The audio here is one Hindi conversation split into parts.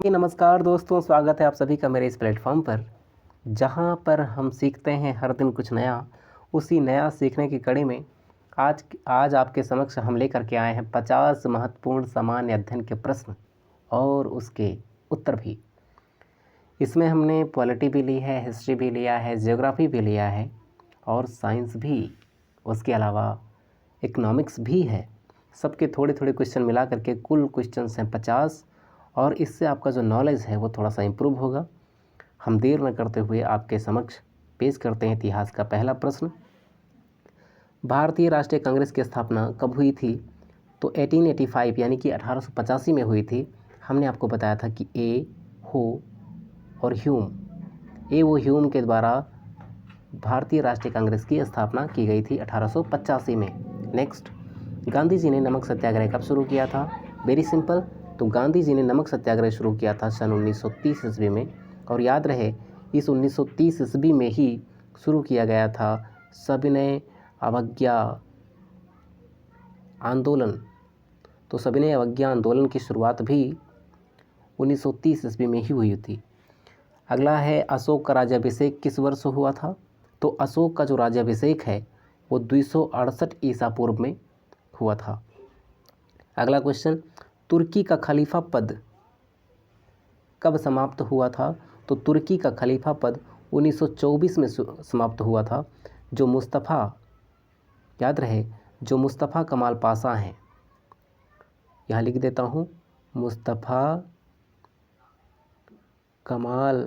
जी, नमस्कार दोस्तों, स्वागत है आप सभी का मेरे इस प्लेटफॉर्म पर, जहां पर हम सीखते हैं हर दिन कुछ नया। उसी नया सीखने की कड़ी में आज आज आपके समक्ष हम लेकर के आए हैं 50 महत्वपूर्ण सामान्य अध्ययन के प्रश्न और उसके उत्तर भी। इसमें हमने पॉलिटी भी ली है, हिस्ट्री भी लिया है, ज्योग्राफी भी लिया है और साइंस भी, उसके अलावा इकोनॉमिक्स भी है। सबके थोड़े थोड़े क्वेश्चन मिला करके कुल क्वेश्चंस हैं 50 और इससे आपका जो नॉलेज है वो थोड़ा सा इम्प्रूव होगा। हम देर न करते हुए आपके समक्ष पेश करते हैं इतिहास का पहला प्रश्न। भारतीय राष्ट्रीय कांग्रेस की स्थापना कब हुई थी? तो 1885 यानी कि 1885 में हुई थी। हमने आपको बताया था कि हो और वो ह्यूम के द्वारा भारतीय राष्ट्रीय कांग्रेस की स्थापना की गई थी 1885 में। नेक्स्ट, गांधी जी ने नमक सत्याग्रह कब शुरू किया था? वेरी सिंपल, तो गांधी जी ने नमक सत्याग्रह शुरू किया था सन 1930 ईस्वी में। और याद रहे, इस 1930 ईस्वी में ही शुरू किया गया था सविनय अवज्ञा आंदोलन। तो सविनय अवज्ञा आंदोलन की शुरुआत भी 1930 ईस्वी में ही हुई थी। अगला है, अशोक का राज्याभिषेक किस वर्ष हुआ था? तो अशोक का जो राज्याभिषेक है वो 268 ईसा पूर्व में हुआ था। अगला क्वेश्चन, तुर्की का खलीफा पद कब समाप्त हुआ था? तो तुर्की का खलीफा पद 1924 में समाप्त हुआ था। जो मुस्तफ़ा, याद रहे, जो मुस्तफ़ा कमाल पाशा हैं, यहाँ लिख देता हूँ, मुस्तफ़ा कमाल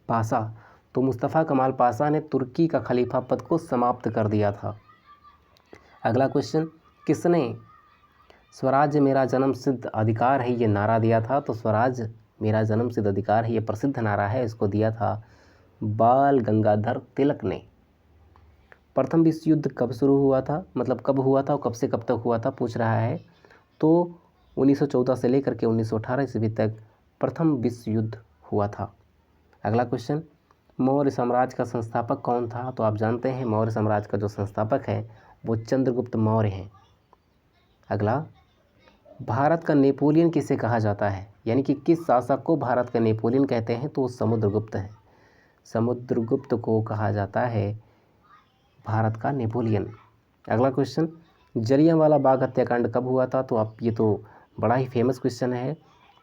पाशा। तो मुस्तफ़ा कमाल पाशा ने तुर्की का खलीफा पद को समाप्त कर दिया था। अगला क्वेश्चन, किसने स्वराज मेरा जन्म सिद्ध अधिकार है ये नारा दिया था? तो स्वराज मेरा जन्म सिद्ध अधिकार है ये प्रसिद्ध नारा है, इसको दिया था बाल गंगाधर तिलक ने। प्रथम विश्व युद्ध कब शुरू हुआ था, मतलब कब हुआ था और कब से कब तक हुआ था पूछ रहा है। तो 1914 से लेकर के 1918 ईस्वी तक प्रथम विश्व युद्ध हुआ था। अगला क्वेश्चन, मौर्य साम्राज्य का संस्थापक कौन था? तो आप जानते हैं मौर्य साम्राज्य का जो संस्थापक है वो चंद्रगुप्त मौर्य हैं। अगला, भारत का नेपोलियन किसे कहा जाता है, यानी कि किस शासक को भारत का नेपोलियन कहते हैं? तो वो समुद्रगुप्त है। समुद्रगुप्त को कहा जाता है भारत का नेपोलियन। अगला क्वेश्चन, जलियांवाला बाग हत्याकांड कब हुआ था? तो आप, ये तो बड़ा ही फेमस क्वेश्चन है।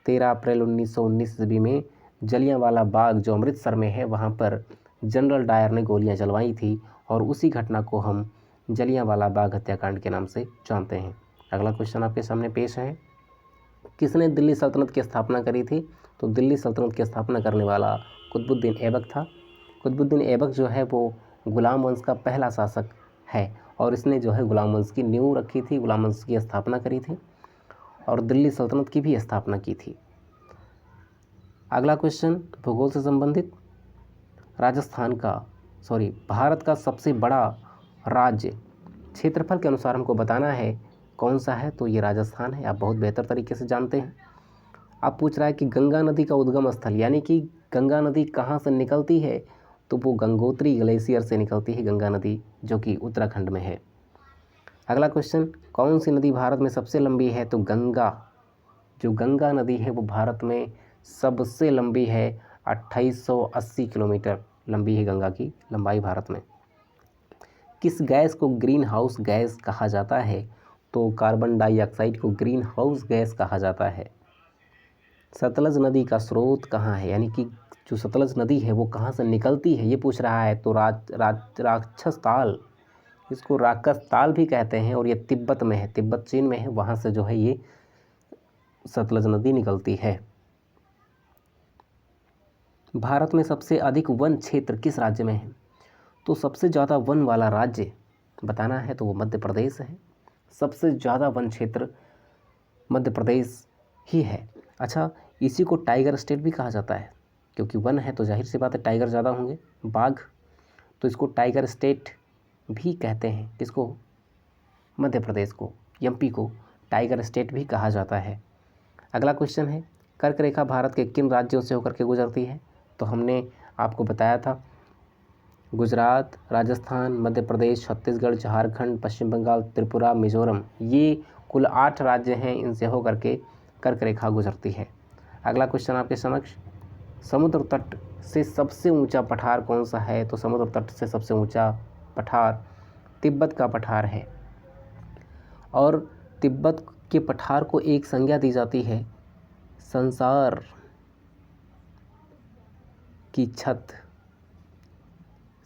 13 अप्रैल 1919 ईस्वी में जलियांवाला बाग जो अमृतसर में है वहाँ पर जनरल डायर ने गोलियां चलवाई थी और उसी घटना को हम जलियांवाला बाग हत्याकांड के नाम से जानते हैं। अगला क्वेश्चन आपके सामने पेश है, किसने दिल्ली सल्तनत की स्थापना करी थी? तो दिल्ली सल्तनत की स्थापना करने वाला कुतुबुद्दीन ऐबक था। कुतुबुद्दीन ऐबक जो है वो गुलाम वंश का पहला शासक है और इसने जो है गुलाम वंश की नींव रखी थी, गुलाम वंश की स्थापना करी थी और दिल्ली सल्तनत की भी स्थापना की थी। अगला क्वेश्चन भूगोल से संबंधित, भारत का सबसे बड़ा राज्य क्षेत्रफल के अनुसार हमको बताना है कौन सा है? तो ये राजस्थान है। आप बहुत बेहतर तरीके से जानते हैं। अब पूछ रहा है कि गंगा नदी का उद्गम स्थल, यानी कि गंगा नदी कहाँ से निकलती है? तो वो गंगोत्री ग्लेशियर से निकलती है गंगा नदी, जो कि उत्तराखंड में है। अगला क्वेश्चन, कौन सी नदी भारत में सबसे लंबी है? तो गंगा, जो गंगा नदी है वो भारत में सबसे लंबी है। 2880 किलोमीटर लंबी है गंगा की लंबाई भारत में। किस गैस को ग्रीन हाउस गैस कहा जाता है? तो कार्बन डाइऑक्साइड को ग्रीन हाउस गैस कहा जाता है। सतलज नदी का स्रोत कहाँ है, यानी कि जो सतलज नदी है वो कहाँ से निकलती है ये पूछ रहा है। तो राक्षस ताल, इसको राक्षस ताल भी कहते हैं और ये तिब्बत में है, तिब्बत चीन में है, वहाँ से जो है ये सतलज नदी निकलती है। भारत में सबसे अधिक वन क्षेत्र किस राज्य में है? तो सबसे ज़्यादा वन वाला राज्य बताना है तो वो मध्य प्रदेश है। सबसे ज़्यादा वन क्षेत्र मध्य प्रदेश ही है। अच्छा, इसी को टाइगर स्टेट भी कहा जाता है, क्योंकि वन है तो जाहिर सी बात है टाइगर ज़्यादा होंगे, बाघ, तो इसको टाइगर स्टेट भी कहते हैं। किसको? मध्य प्रदेश को, एमपी को टाइगर स्टेट भी कहा जाता है। अगला क्वेश्चन है, कर्क रेखा भारत के किन राज्यों से होकर के गुजरती है? तो हमने आपको बताया था गुजरात, राजस्थान, मध्य प्रदेश, छत्तीसगढ़, झारखंड, पश्चिम बंगाल, त्रिपुरा, मिजोरम, ये कुल 8 राज्य हैं, इनसे होकर के कर्क रेखा गुजरती है। अगला क्वेश्चन आपके समक्ष, समुद्र तट से सबसे ऊंचा पठार कौन सा है? तो समुद्र तट से सबसे ऊंचा पठार तिब्बत का पठार है। और तिब्बत के पठार को एक संज्ञा दी जाती है, संसार की छत।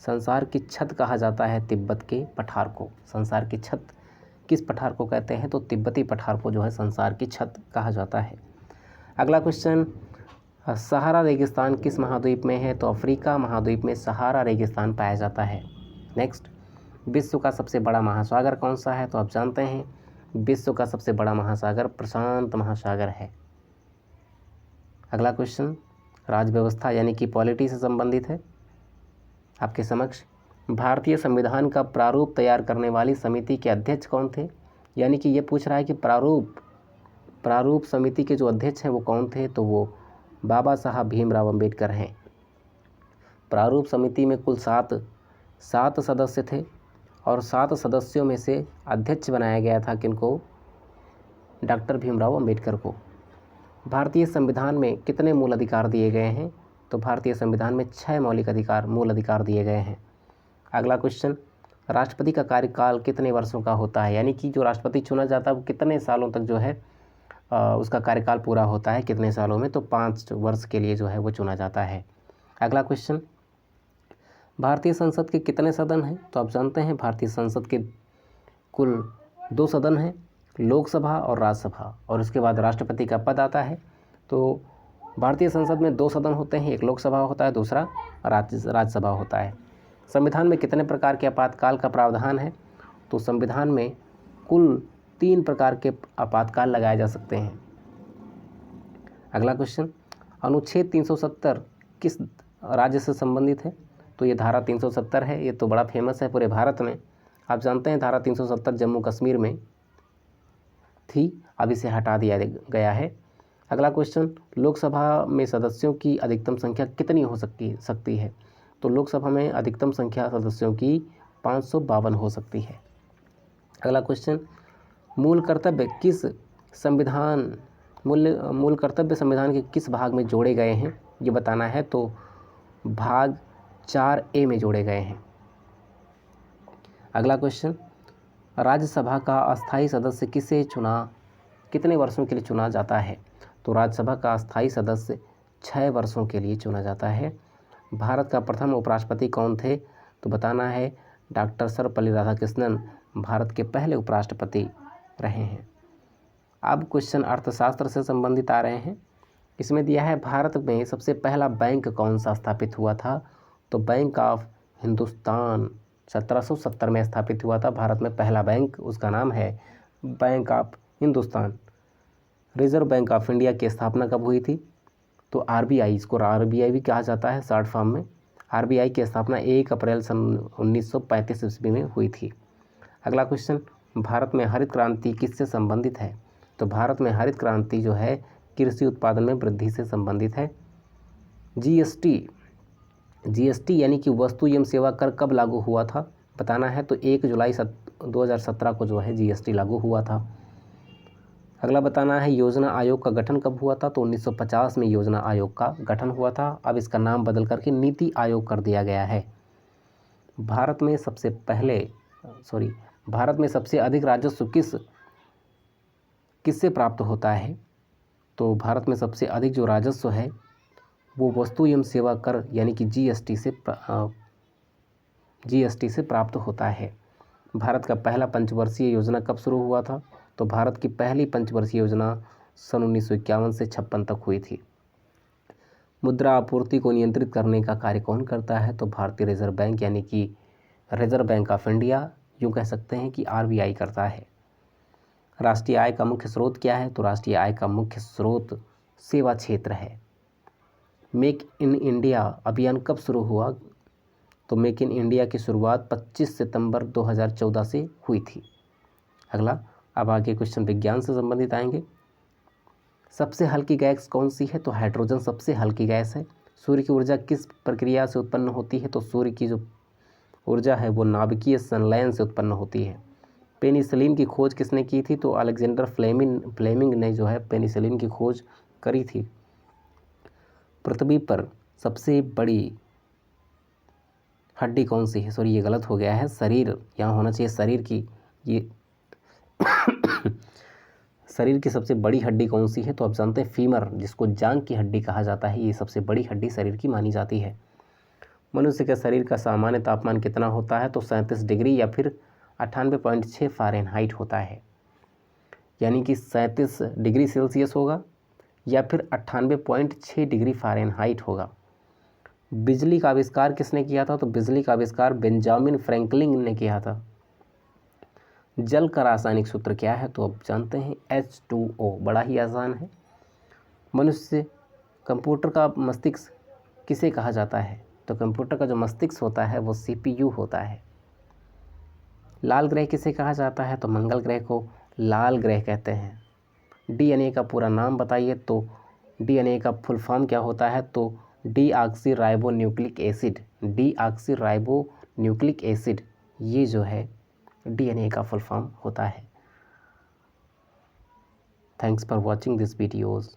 संसार की छत कहा जाता है तिब्बत के पठार को। संसार की छत किस पठार को कहते हैं? तो तिब्बती पठार को जो है संसार की छत कहा जाता है। अगला क्वेश्चन, सहारा रेगिस्तान किस महाद्वीप में है? तो अफ्रीका महाद्वीप में सहारा रेगिस्तान पाया जाता है। नेक्स्ट, विश्व का सबसे बड़ा महासागर कौन सा है? तो आप जानते हैं विश्व का सबसे बड़ा महासागर प्रशांत महासागर है। अगला क्वेश्चन, राज्य व्यवस्था यानी कि पॉलिटी से संबंधित है आपके समक्ष। भारतीय संविधान का प्रारूप तैयार करने वाली समिति के अध्यक्ष कौन थे? यानी कि ये पूछ रहा है कि प्रारूप समिति के जो अध्यक्ष हैं वो कौन थे? तो वो बाबा साहब भीमराव अंबेडकर हैं। प्रारूप समिति में कुल सात सदस्य थे और 7 सदस्यों में से अध्यक्ष बनाया गया था किनको? डॉक्टर भीमराव अंबेडकर को। भारतीय संविधान में कितने मूल अधिकार दिए गए हैं? तो भारतीय संविधान में 6 मूल अधिकार दिए गए हैं। अगला क्वेश्चन, राष्ट्रपति का कार्यकाल कितने वर्षों का होता है? यानी कि जो राष्ट्रपति चुना जाता है वो कितने सालों तक जो है उसका कार्यकाल पूरा होता है, कितने सालों में? तो 5 वर्ष के लिए जो है वो चुना जाता है। अगला क्वेश्चन, भारतीय संसद के कितने सदन हैं? तो आप जानते हैं भारतीय संसद के कुल 2 सदन हैं, लोकसभा और राज्यसभा, और उसके बाद राष्ट्रपति का पद आता है। तो भारतीय संसद में 2 सदन होते हैं, एक लोकसभा होता है, दूसरा राज्यसभा होता है। संविधान में कितने प्रकार के आपातकाल का प्रावधान है? तो संविधान में कुल 3 प्रकार के आपातकाल लगाए जा सकते हैं। अगला क्वेश्चन, अनुच्छेद 370 किस राज्य से संबंधित है? तो ये धारा 370 है, ये तो बड़ा फेमस है पूरे भारत में। आप जानते हैं धारा 370 जम्मू कश्मीर में थी, अब इसे हटा दिया गया है। अगला क्वेश्चन, लोकसभा में सदस्यों की अधिकतम संख्या कितनी हो सकती है? तो लोकसभा में अधिकतम संख्या सदस्यों की 552 हो सकती है। अगला क्वेश्चन, मूल कर्तव्य संविधान के किस भाग में जोड़े गए हैं? ये बताना है। तो भाग 4A में जोड़े गए हैं। अगला क्वेश्चन, राज्यसभा का अस्थायी सदस्य कितने वर्षों के लिए चुना जाता है? तो राज्यसभा का अस्थायी सदस्य 6 वर्षों के लिए चुना जाता है। भारत का प्रथम उपराष्ट्रपति कौन थे? तो बताना है डॉक्टर सर्वपल्ली राधाकृष्णन भारत के पहले उपराष्ट्रपति रहे हैं। अब क्वेश्चन अर्थशास्त्र से संबंधित आ रहे हैं। इसमें दिया है भारत में सबसे पहला बैंक कौन सा स्थापित हुआ था? तो बैंक ऑफ हिंदुस्तान 1770 में स्थापित हुआ था भारत में पहला बैंक, उसका नाम है bank of Hindustan. Reserve bank of India की स्थापना कब हुई थी? तो आरबीआई, इसको आरबीआई भी कहा जाता है शॉर्ट फॉर्म में। आरबीआई की स्थापना 1 अप्रैल सन 1935 ईस्वी में हुई थी। अगला क्वेश्चन, भारत में हरित क्रांति किससे संबंधित है? तो भारत में हरित क्रांति जो है कृषि उत्पादन में वृद्धि से संबंधित है। जीएसटी यानी कि वस्तु एवं सेवा कर कब लागू हुआ था? बताना है। तो 1 जुलाई 2017 को जो है जीएसटी लागू हुआ था। अगला बताना है योजना आयोग का गठन कब हुआ था? तो 1950 में योजना आयोग का गठन हुआ था। अब इसका नाम बदल करके नीति आयोग कर दिया गया है। भारत में सबसे अधिक राजस्व किससे प्राप्त होता है? तो भारत में सबसे अधिक जो राजस्व है वो वस्तु एवं सेवा कर यानी कि जीएसटी से प्राप्त होता है। भारत का पहला पंचवर्षीय योजना कब शुरू हुआ था? तो भारत की पहली पंचवर्षीय योजना सन 1951 से 56 तक हुई थी। मुद्रा आपूर्ति को नियंत्रित करने का कार्य कौन करता है? तो भारतीय रिजर्व बैंक यानी कि रिजर्व बैंक ऑफ इंडिया, यूँ कह सकते हैं कि आरबीआई करता है। राष्ट्रीय आय का मुख्य स्रोत क्या है? तो राष्ट्रीय आय का मुख्य स्रोत सेवा क्षेत्र है। मेक इन इंडिया अभियान कब शुरू हुआ? तो मेक इन इंडिया की शुरुआत 25 सितंबर 2014 से हुई थी। अगला, अब आगे क्वेश्चन विज्ञान से संबंधित आएंगे। सबसे हल्की गैस कौन सी है? तो हाइड्रोजन सबसे हल्की गैस है। सूर्य की ऊर्जा किस प्रक्रिया से उत्पन्न होती है? तो सूर्य की जो ऊर्जा है वो नाभिकीय संलयन से उत्पन्न होती है। पेनिसिलिन की खोज किसने की थी? तो अलेक्जेंडर फ्लेमिंग ने जो है पेनिसिलिन की खोज करी थी। पृथ्वी पर सबसे बड़ी हड्डी कौन सी है? सॉरी ये गलत हो गया है, शरीर यहाँ होना चाहिए शरीर की। ये शरीर की सबसे बड़ी हड्डी कौन सी है? तो आप जानते हैं फीमर, जिसको जांग की हड्डी कहा जाता है, ये सबसे बड़ी हड्डी शरीर की मानी जाती है। मनुष्य के शरीर का सामान्य तापमान कितना होता है? तो 37 डिग्री या फिर 98.6 फ़ारेनहाइट होता है। यानी कि 37 डिग्री सेल्सियस होगा या फिर 98.6 डिग्री फ़ारेनहाइट होगा। बिजली का आविष्कार किसने किया था? तो बिजली का आविष्कार बेंजामिन फ्रैंकलिन ने किया था। जल का रासायनिक सूत्र क्या है? तो आप जानते हैं H2O, बड़ा ही आसान है। मनुष्य कंप्यूटर का मस्तिष्क किसे कहा जाता है? तो कंप्यूटर का जो मस्तिष्क होता है वो CPU होता है। लाल ग्रह किसे कहा जाता है? तो मंगल ग्रह को लाल ग्रह कहते हैं। DNA का पूरा नाम बताइए। तो DNA का फुल फॉर्म क्या होता है? तो डीऑक्सीराइबोन्यूक्लिक एसिड। डीऑक्सीराइबोन्यूक्लिक एसिड, ये जो है DNA का फुल फॉर्म होता है। Thanks for watching this videos.